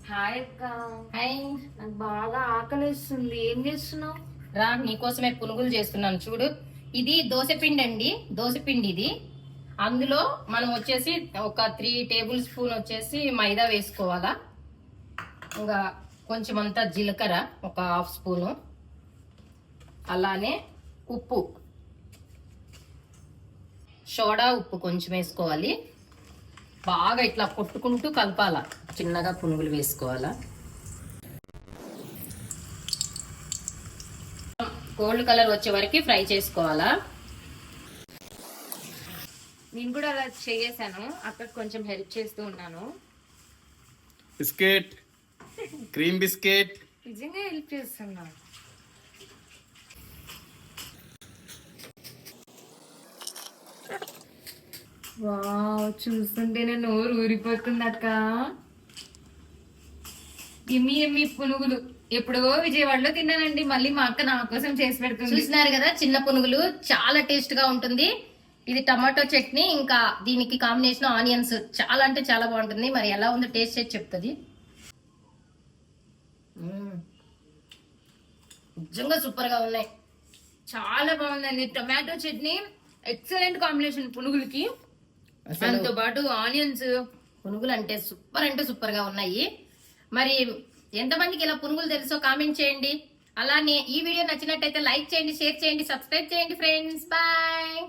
Hi అక్క. Hi. నాకు బాగా ఆకలిస్తుంది. ఏం చేస్తున్నావు? రా, నీకోసమే పునుగులు చేస్తున్నాను చూడు. ఇది దోసపిండి అండి, దోసపిండి ఇది. అందులో మనం వచ్చేసి ఒక 3 టేబుల్ స్పూన్ వచ్చేసి మైదా వేసుకోవాలా. ఇంకా కొంచెం అంతా జీలకర్ర ఒక 1/2 స్పూను, అలానే ఉప్పు, సోడా ఉప్పు కొంచెం వేసుకోవాలి. బాగా ఇట్లా కొట్టుకుంటూ కలపాలా. చిన్నగా పునుగులు వేసుకోవాలా. గోల్డ్ కలర్ వచ్చే వరకు ఫ్రై చేసుకోవాలా. నేను కూడా అలా చేసాను, అక్కడ కొంచెం హెల్ప్ చేస్తూ ఉన్నాను. Biscuit, cream biscuit. నిజంగా హెల్ప్ చేస్తున్నా. వావ్, చూస్తుంటేనే నోరు ఊరిపోతుంది అక్క. ఎమ్మి ఎమ్మి పునుగులు ఎప్పుడో విజయవాడలో తిన్నానండి. మళ్ళీ మా అక్క నా కోసం చేసి పెడుతుంది. చూసినారు కదా, చిన్న పునుగులు చాలా టేస్ట్ గా ఉంటుంది. ఇది టమాటో చట్నీ, ఇంకా దీనికి కాంబినేషన్ ఆనియన్స్. చాలా అంటే చాలా బాగుంటుంది. మరి ఎలా ఉందో టేస్ట్ చేసి చెప్తుంది. నిజంగా సూపర్ గా ఉన్నాయి. చాలా బాగుందండి. టమాటో చట్నీ ఎక్సలెంట్ కాంబినేషన్ పునుగులకి. దాంతో పాటు ఆనియన్స్. పునుగులు అంటే సూపర్ గా ఉన్నాయి. మరి ఎంతమందికి ఇలా పునుగులు తెలుసో కామెంట్ చేయండి. అలానే ఈ వీడియో నచ్చినట్టయితే లైక్ చేయండి, షేర్ చేయండి, సబ్స్క్రైబ్ చేయండి ఫ్రెండ్స్. బాయ్.